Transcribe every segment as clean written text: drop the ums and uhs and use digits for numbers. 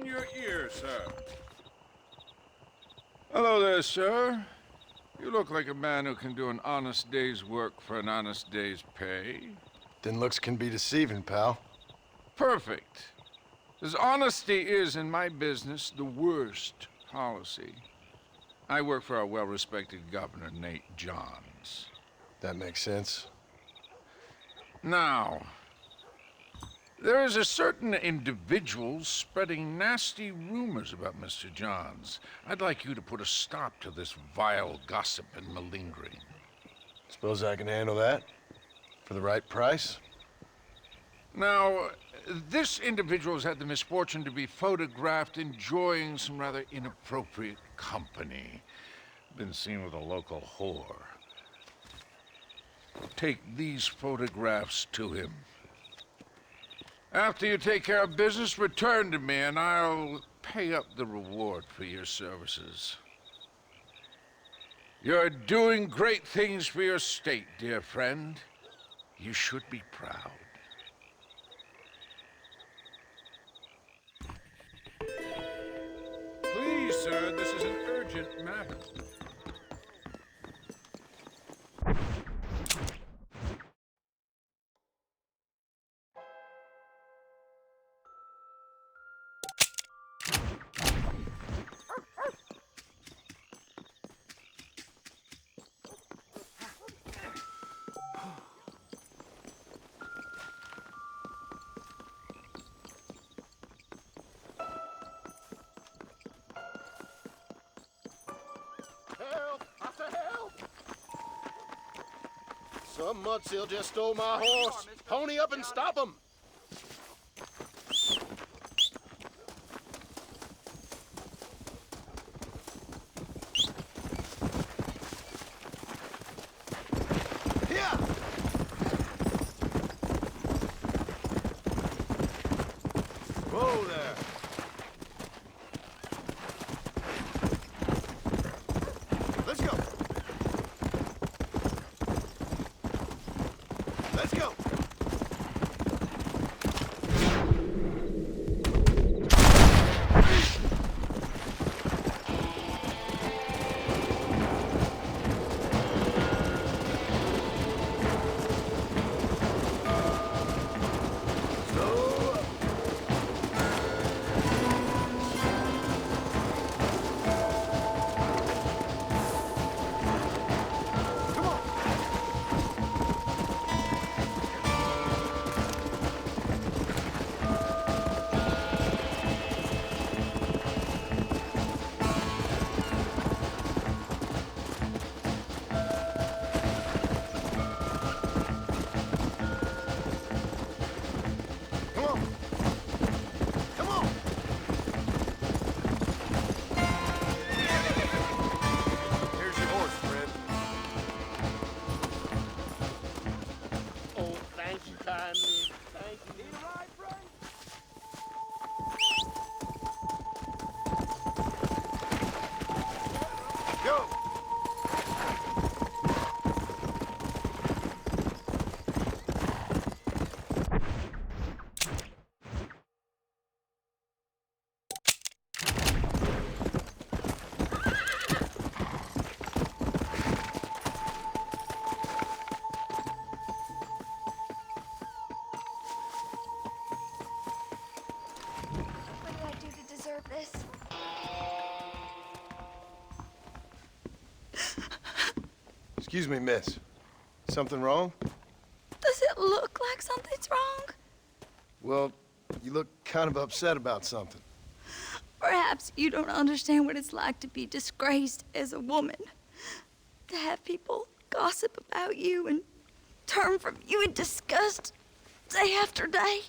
in your ear, sir. Hello there, sir. You look like a man who can do an honest day's work for an honest day's pay. Then looks can be deceiving, pal. Perfect. As honesty is, in my business, the worst policy. I work for our well-respected governor, Nate Johns. That makes sense. Now, there is a certain individual spreading nasty rumors about Mr. Johns. I'd like you to put a stop to this vile gossip and malingering. Suppose I can handle that? For the right price? Now, this individual has had the misfortune to be photographed enjoying some rather inappropriate company. Been seen with a local whore. Take these photographs to him. After you take care of business, return to me and I'll pay up the reward for your services. You're doing great things for your state, dear friend. You should be proud. Please, sir, this is an urgent matter. Help! I said help! Some mudsill just stole my horse. Pony up and stop him! Here! Whoa there! Let's go! Let's go! Go! What did I do to deserve this? Excuse me, miss. Something wrong? Does it look like something's wrong? Well, you look kind of upset about something. Perhaps you don't understand what it's like to be disgraced as a woman. To have people gossip about you and turn from you in disgust day after day.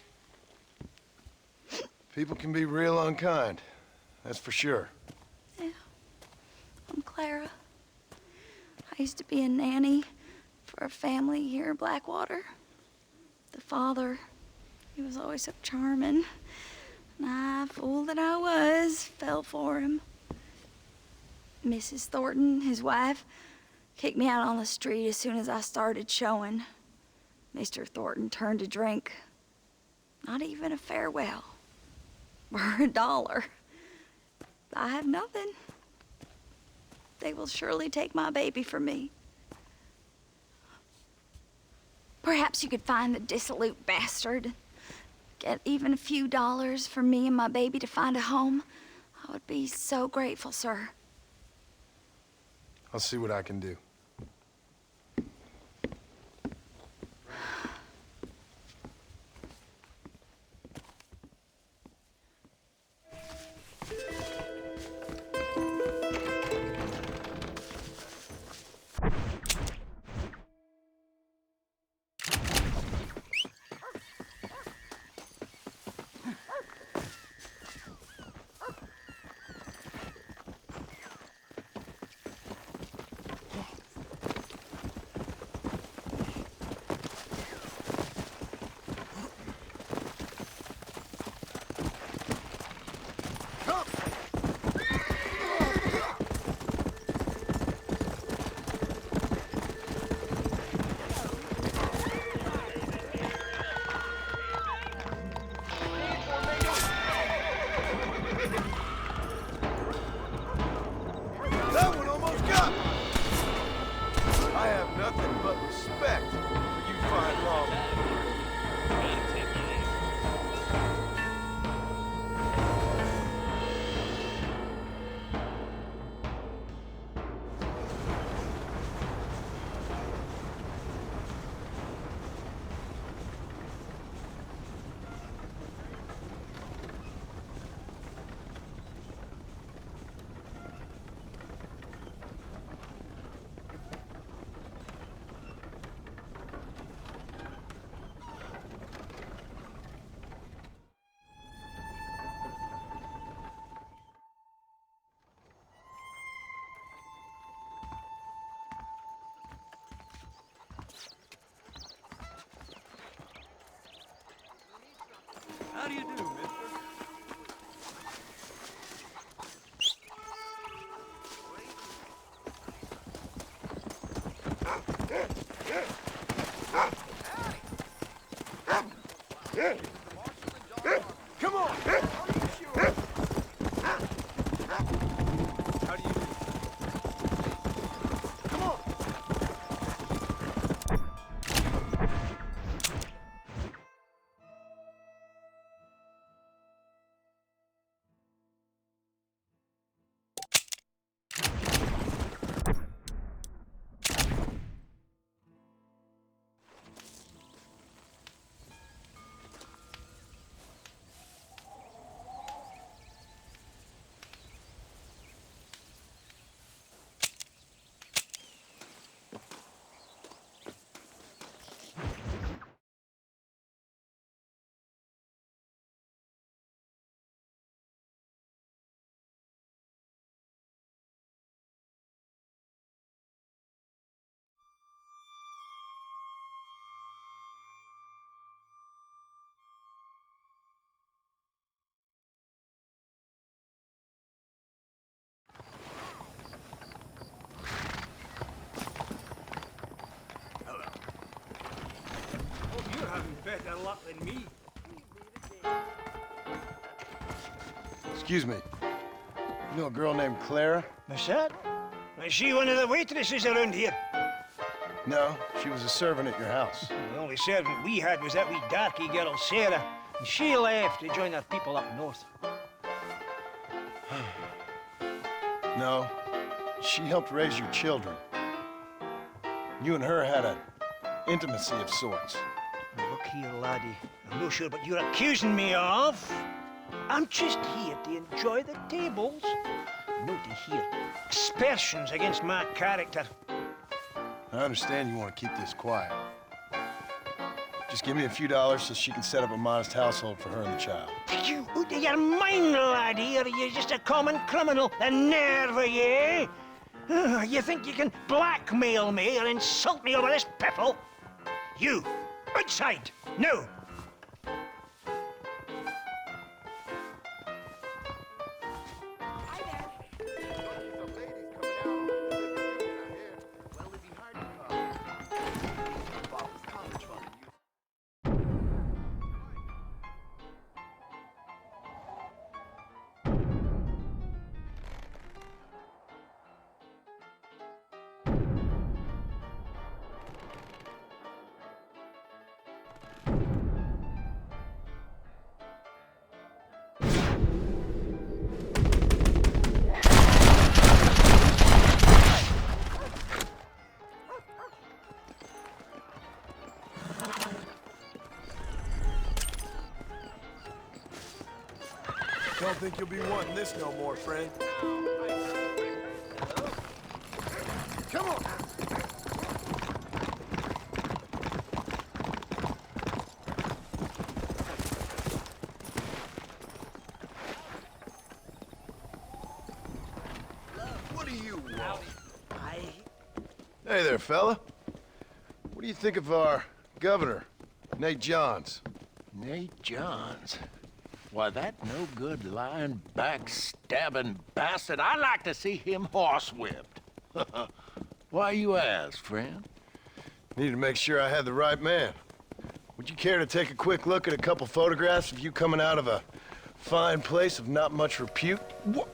People can be real unkind. That's for sure. Yeah. I'm Clara. I used to be a nanny for a family here in Blackwater. The father, he was always so charming. And I, fool that I was, fell for him. Mrs. Thornton, his wife, kicked me out on the street as soon as I started showing. Mr. Thornton turned to drink. Not even a farewell. or $1. I have nothing. They will surely take my baby from me. Perhaps you could find the dissolute bastard. Get even a few dollars for me and my baby to find a home. I would be so grateful, sir. I'll see what I can do. That one almost got me! I have nothing but respect for you fine lawmen. How do you do, mister? Come on! How do you do? Come on! Hope you're having better luck than me. Excuse me. You know a girl named Clara? What's that? Is she one of the waitresses around here? No, she was a servant at your house. The only servant we had was that wee darky girl, Sarah. And she left to join her people up north. No, she helped raise your children. You and her had an intimacy of sorts. Look here, laddie. I'm not sure what you're accusing me of. I'm just here to enjoy the tables, not to hear aspersions against my character. I understand you want to keep this quiet. Just give me a few dollars so she can set up a modest household for her and the child. You out of your mind, laddie, or are you just a common criminal? The nerve of you! You think you can blackmail me or insult me over this piffle? You, outside, no! Don't think you'll be wanting this no more, friend. Come on. What do you want? Hey there, fella. What do you think of our governor, Nate Johns? Nate Johns. Why, that no-good, lying, backstabbing bastard, I'd like to see him horsewhipped. Why you ask, friend? Needed to make sure I had the right man. Would you care to take a quick look at a couple photographs of you coming out of a fine place of not much repute? What?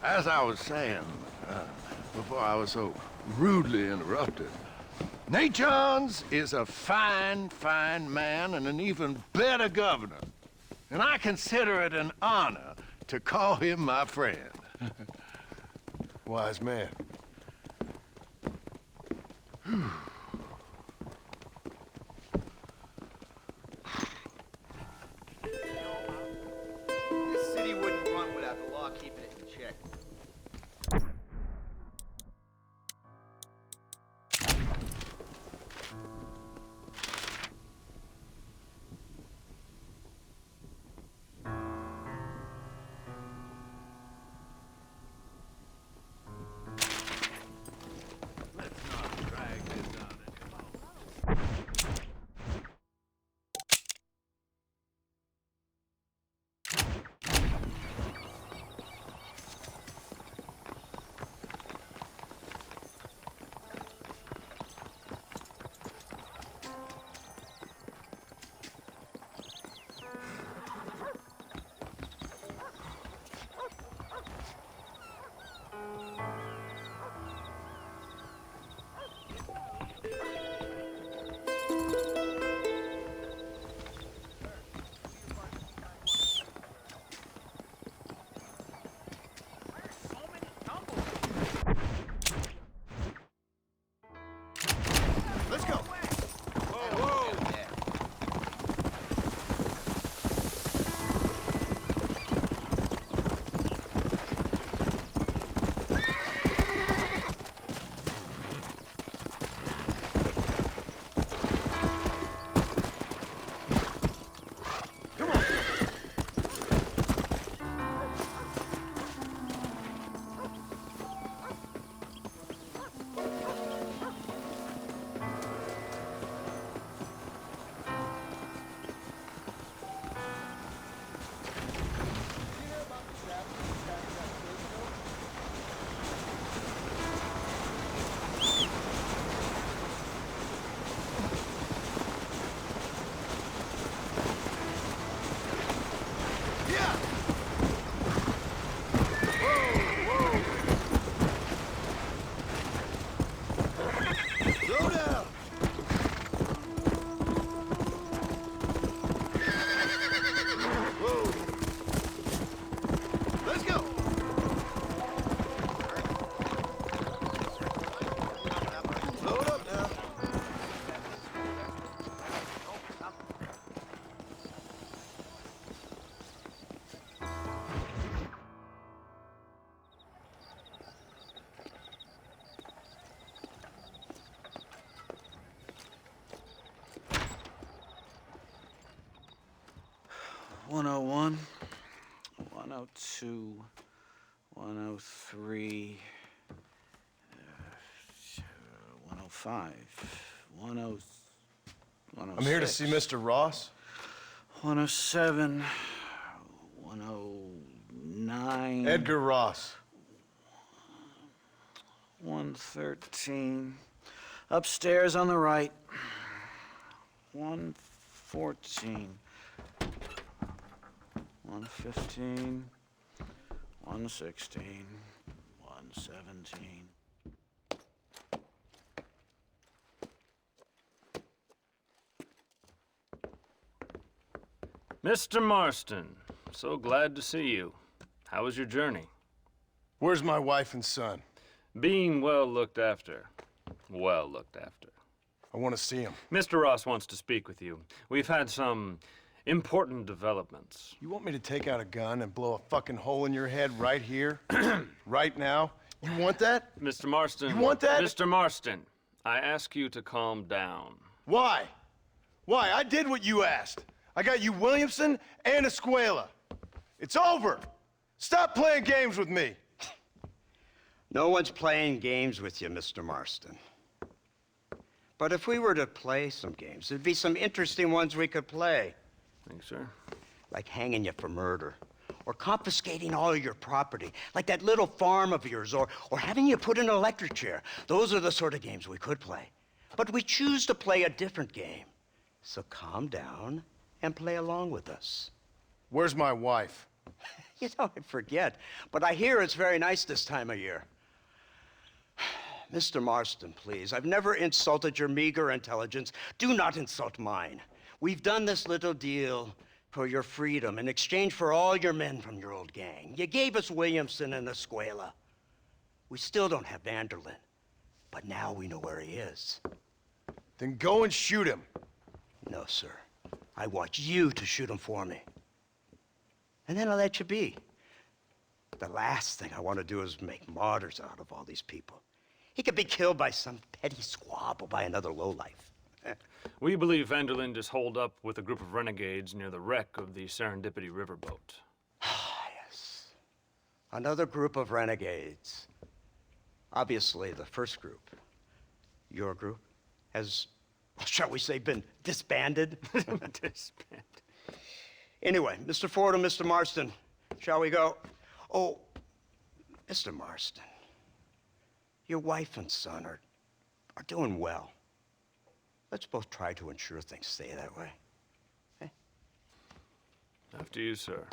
As I was saying, before I was so rudely interrupted, Nate Johns is a fine, fine man and an even better governor. And I consider it an honor to call him my friend. Wise man. This city wouldn't run without the law keeping it in check. Let's go. Slow down. Whoa. Let's go. Slow it up now. One 101, 102, 103, 105, 106. I'm here to see Mr. Ross. 107, 109. Edgar Ross. 113. Upstairs on the right. 114. 115. 116. 117. Mr. Marston, so glad to see you. How was your journey? Where's my wife and son? Being well looked after. Well looked after. I want to see him. Mr. Ross wants to speak with you. We've had some important developments. You want me to take out a gun and blow a fucking hole in your head right here? Right now? You want that? Mr. Marston. You want that? Mr. Marston, I ask you to calm down. Why? Why? I did what you asked. I got you Williamson and Escuela. It's over. Stop playing games with me. No one's playing games with you, Mr. Marston. But if we were to play some games, there'd be some interesting ones we could play. Thanks, sir. Like hanging you for murder, or confiscating all of your property, like that little farm of yours, or having you put in an electric chair. Those are the sort of games we could play. But we choose to play a different game. So calm down and play along with us. Where's my wife? You know, I forget, but I hear it's very nice this time of year. Mr. Marston, please, I've never insulted your meager intelligence. Do not insult mine. We've done this little deal for your freedom in exchange for all your men from your old gang. You gave us Williamson and Escuela. We still don't have Vanderlyn, but now we know where he is. Then go and shoot him. No, sir. I want you to shoot him for me. And then I'll let you be. The last thing I want to do is make martyrs out of all these people. He could be killed by some petty squabble by another lowlife. We believe Vanderlyn is holed up with a group of renegades near the wreck of the Serendipity riverboat. Yes. Another group of renegades. Obviously, the first group, your group, has, shall we say, been disbanded? Disbanded. Anyway, Mr. Ford and Mr. Marston, shall we go? Oh, Mr. Marston, your wife and son are doing well. Let's both try to ensure things stay that way. Okay? After you, sir.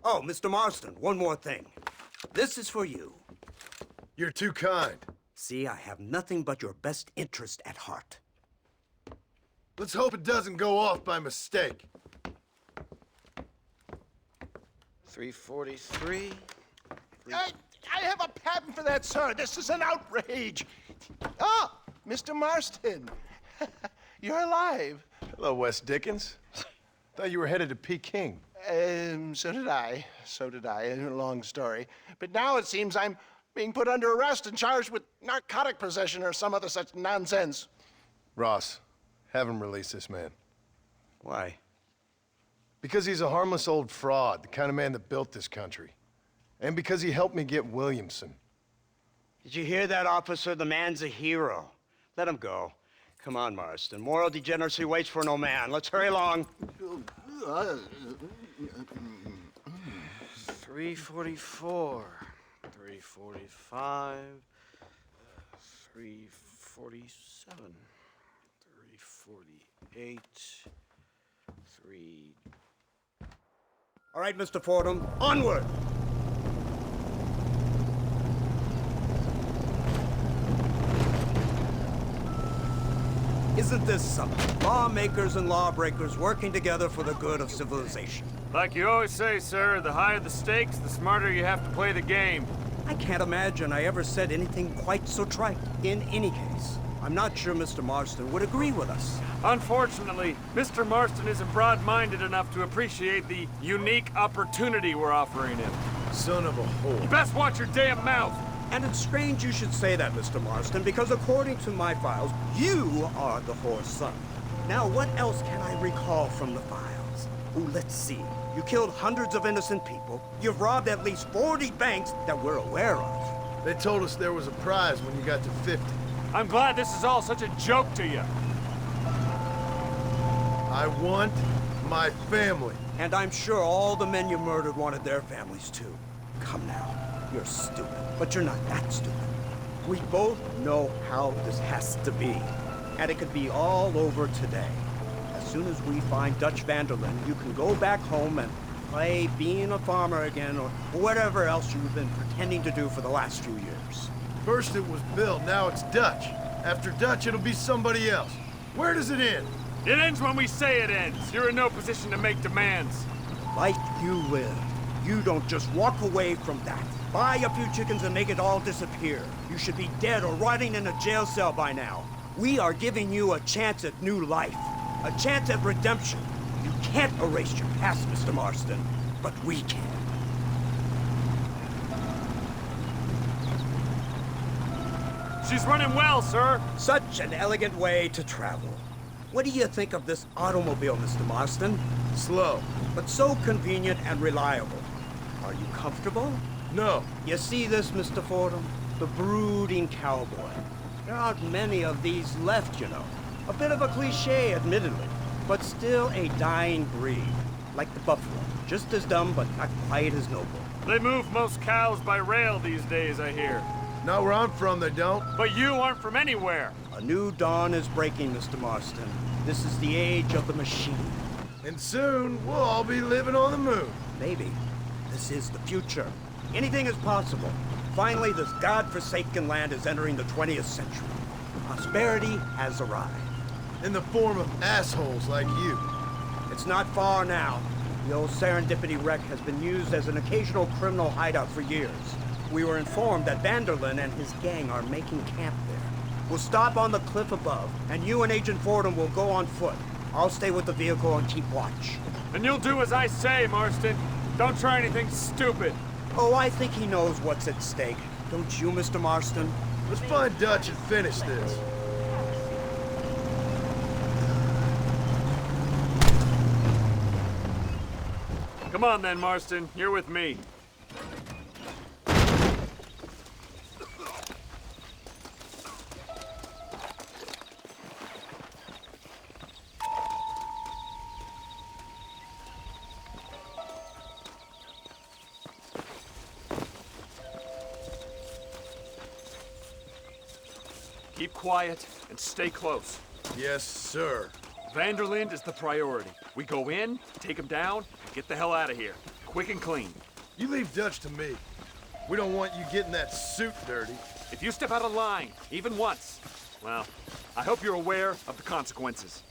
Oh, Mr. Marston, one more thing. This is for you. You're too kind. See, I have nothing but your best interest at heart. Let's hope it doesn't go off by mistake. 343. I have a patent for that, sir. This is an outrage. Oh, Mr. Marston. You're alive. Hello, Wes Dickens. Thought you were headed to Peking. So did I. So did I. A long story. But now it seems I'm being put under arrest and charged with narcotic possession or some other such nonsense. Ross, have him release this man. Why? Because he's a harmless old fraud, the kind of man that built this country. And because he helped me get Williamson. Did you hear that, officer? The man's a hero. Let him go. Come on, Marston. Moral degeneracy waits for no man. Let's hurry along. 344. 345. 347. 348. 3... All right, Mr. Fordham, onward! Isn't this something? Lawmakers and lawbreakers working together for the good of civilization. Like you always say, sir, the higher the stakes, the smarter you have to play the game. I can't imagine I ever said anything quite so trite. In any case, I'm not sure Mr. Marston would agree with us. Unfortunately, Mr. Marston isn't broad-minded enough to appreciate the unique opportunity we're offering him. Son of a whore. You best watch your damn mouth! And it's strange you should say that, Mr. Marston, because according to my files, you are the whore's son. Now, what else can I recall from the files? Oh, let's see. You killed hundreds of innocent people. You've robbed at least 40 banks that we're aware of. They told us there was a prize when you got to 50. I'm glad this is all such a joke to you. I want my family. And I'm sure all the men you murdered wanted their families too. Come now, you're stupid, but you're not that stupid. We both know how this has to be, and it could be all over today. As soon as we find Dutch Vanderlyn, you can go back home and play being a farmer again, or whatever else you've been pretending to do for the last few years. First it was Bill, now it's Dutch. After Dutch, it'll be somebody else. Where does it end? It ends when we say it ends. You're in no position to make demands. Life you live, You don't just walk away from that. Buy a few chickens and make it all disappear. You should be dead or rotting in a jail cell by now. We are giving you a chance at new life. A chance at redemption. You can't erase your past, Mr. Marston, but we can. She's running well, sir. Such an elegant way to travel. What do you think of this automobile, Mr. Marston? Slow. But so convenient and reliable. Are you comfortable? No. You see this, Mr. Fordham? The brooding cowboy. There aren't many of these left, you know. A bit of a cliche, admittedly, but still a dying breed. Like the buffalo. Just as dumb, but not quite as noble. They move most cows by rail these days, I hear. Not where I'm from, they don't. But you aren't from anywhere. A new dawn is breaking, Mr. Marston. This is the age of the machine. And soon, we'll all be living on the moon. Maybe. This is the future. Anything is possible. Finally, this godforsaken land is entering the 20th century. Prosperity has arrived. In the form of assholes like you. It's not far now. The old Serendipity wreck has been used as an occasional criminal hideout for years. We were informed that Vanderlyn and his gang are making camp there. We'll stop on the cliff above, and you and Agent Fordham will go on foot. I'll stay with the vehicle and keep watch. And you'll do as I say, Marston. Don't try anything stupid. Oh, I think he knows what's at stake. Don't you, Mr. Marston? Let's find Dutch and finish this. Come on then, Marston. You're with me. Keep quiet and stay close. Yes, sir. Vanderlyn is the priority. We go in, take him down, and get the hell out of here. Quick and clean. You leave Dutch to me. We don't want you getting that suit dirty. If you step out of line, even once, well, I hope you're aware of the consequences.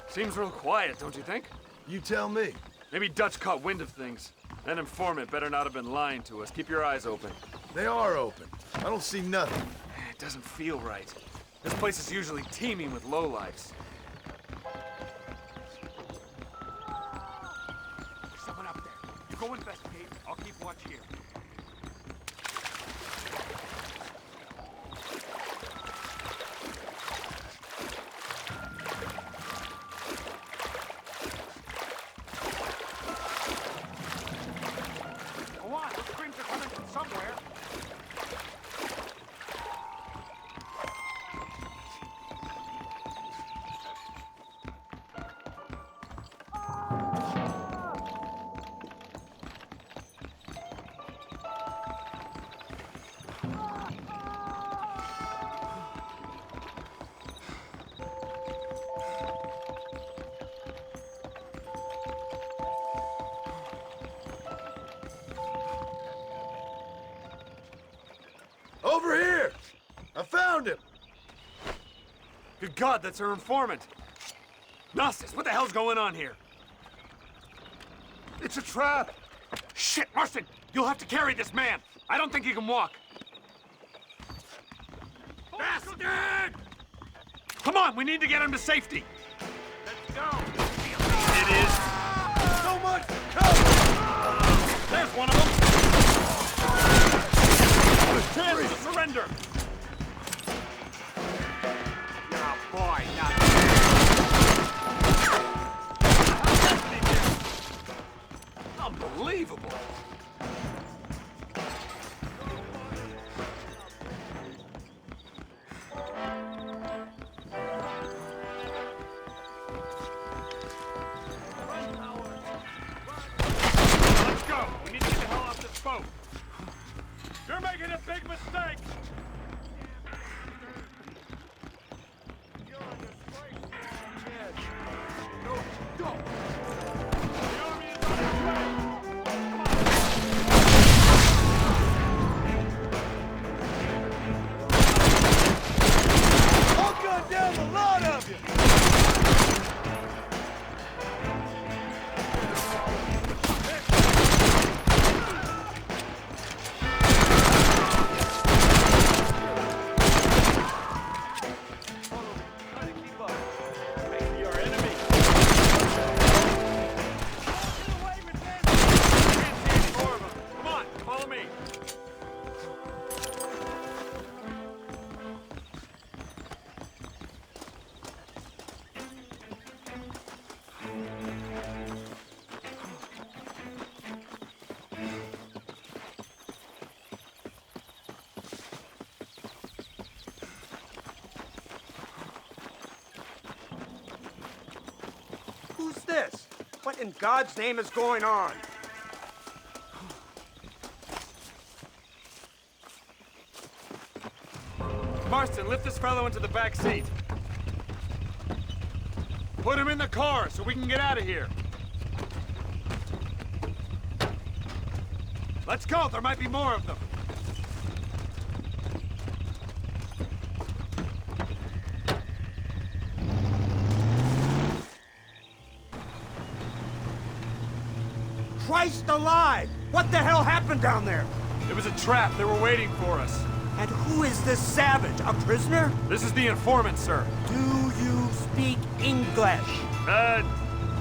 Seems real quiet, don't you think? You tell me. Maybe Dutch caught wind of things. That informant better not have been lying to us. Keep your eyes open. They are open. I don't see nothing. It doesn't feel right. This place is usually teeming with lowlifes. There's someone up there. You go investigate. I'll keep watch here. Go on, those screams are coming from somewhere. Over here! I found him! Good God, that's our informant. Gnostis, what the hell's going on here? It's a trap. Shit, Marston, you'll have to carry this man. I don't think he can walk. Bastard! Come on, we need to get him to safety. Let's go. It is. So much cover! There's one of them. Chance to surrender. Oh boy, not. Unbelievable. Let's go. We need to get the hell off this boat. You're making a big mistake. You're a disgrace. No, don't. this? What in God's name is going on? Marston, lift this fellow into the back seat. Put him in the car so we can get out of here. Let's go, there might be more of them. Christ alive! What the hell happened down there? It was a trap, they were waiting for us. And who is this savage? A prisoner? This is the informant, sir. Do you speak English?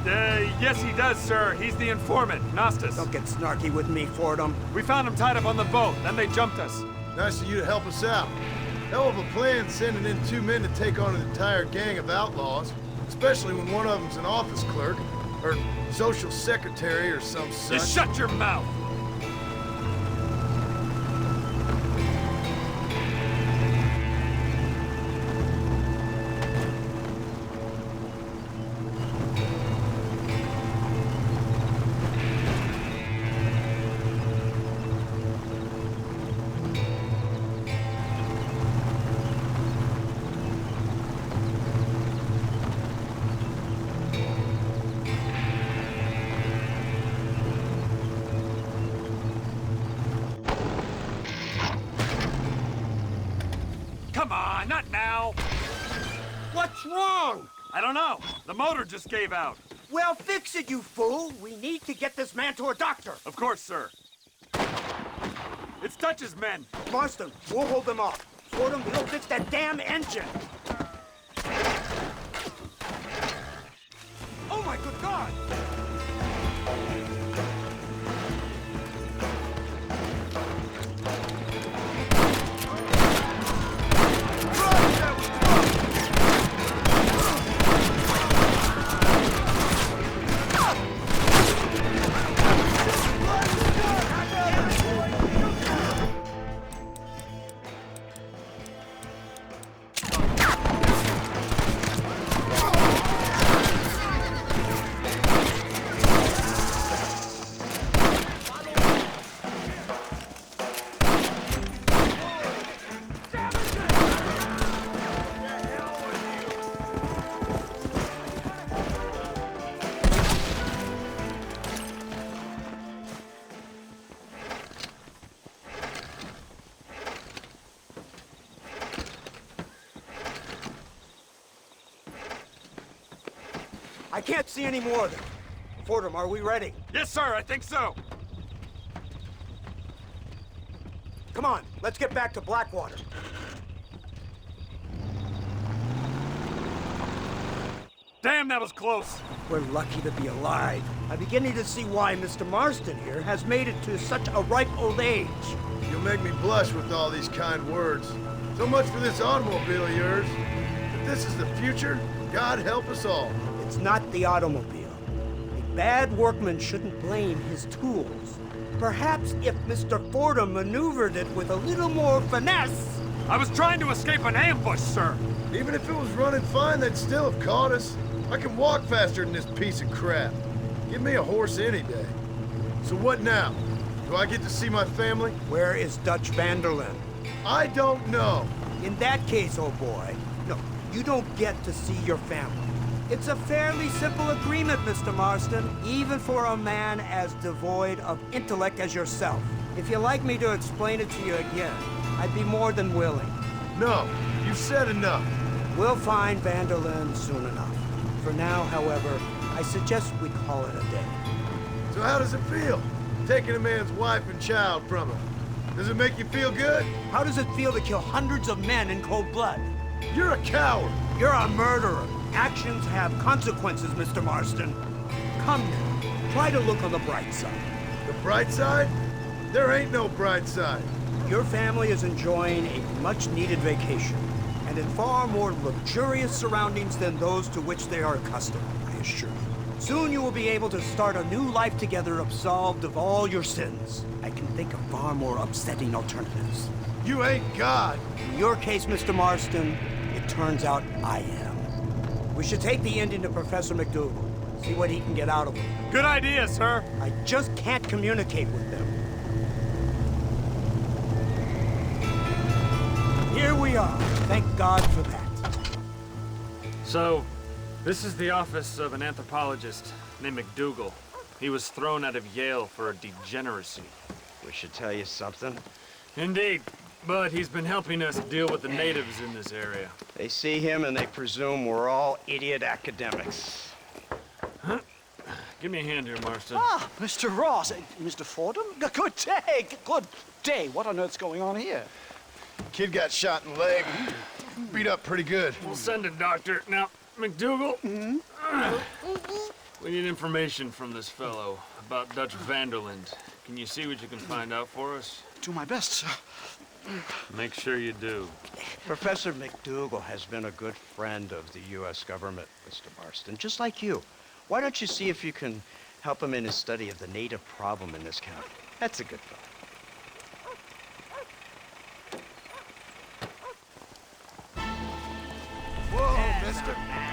Yes he does, sir. He's the informant, Nostus. Don't get snarky with me, Fordham. We found him tied up on the boat, then they jumped us. Nice of you to help us out. Hell of a plan sending in 2 men to take on an entire gang of outlaws, especially when one of them's an office clerk, or social secretary, or some such. Just shut your mouth! Come on, not now! What's wrong? I don't know. The motor just gave out. Well, fix it, you fool! We need to get this man to a doctor! Of course, sir. It's Dutch's men. Marston, we'll hold them off. Fordham, we'll fix that damn engine! Oh my good God! I can't see any more of them. Fordham, are we ready? Yes, sir, I think so. Come on, let's get back to Blackwater. Damn, that was close. We're lucky to be alive. I'm beginning to see why Mr. Marston here has made it to such a ripe old age. You'll make me blush with all these kind words. So much for this automobile of yours. If this is the future, God help us all. It's not the automobile. A bad workman shouldn't blame his tools. Perhaps if Mr. Fordham maneuvered it with a little more finesse... I was trying to escape an ambush, sir. Even if it was running fine, they'd still have caught us. I can walk faster than this piece of crap. Give me a horse any day. So what now? Do I get to see my family? Where is Dutch Vanderlyn? I don't know. In that case, oh boy, no, you don't get to see your family. It's a fairly simple agreement, Mr. Marston, even for a man as devoid of intellect as yourself. If you'd like me to explain it to you again, I'd be more than willing. No, you've said enough. We'll find Vanderlyn soon enough. For now, however, I suggest we call it a day. So how does it feel, taking a man's wife and child from him? Does it make you feel good? How does it feel to kill hundreds of men in cold blood? You're a coward. You're a murderer. Actions have consequences, Mr. Marston. Come now, try to look on the bright side. The bright side? There ain't no bright side. Your family is enjoying a much-needed vacation, and in far more luxurious surroundings than those to which they are accustomed, I assure you. Soon you will be able to start a new life together, absolved of all your sins. I can think of far more upsetting alternatives. You ain't God. In your case, Mr. Marston, it turns out I am. We should take the Indian to Professor McDougal. See what he can get out of them. Good idea, sir. I just can't communicate with them. Here we are. Thank God for that. So, this is the office of an anthropologist named McDougal. He was thrown out of Yale for a degeneracy. We should tell you something. Indeed, but he's been helping us deal with the natives in this area. They see him and they presume we're all idiot academics. Give me a hand here, Marston. Ah, Mr. Ross. Mr. Fordham? Good day. Good day. What on earth's going on here? Kid got shot in the leg. Beat up pretty good. We'll send a doctor. Now, McDougal, we need information from this fellow about Dutch Vanderland. Can you see what you can find out for us? Do my best, sir. Make sure you do. Professor McDougal has been a good friend of the U.S. government, Mr. Marston, just like you. Why don't you see if you can help him in his study of the native problem in this county? That's a good fellow. Whoa, mister.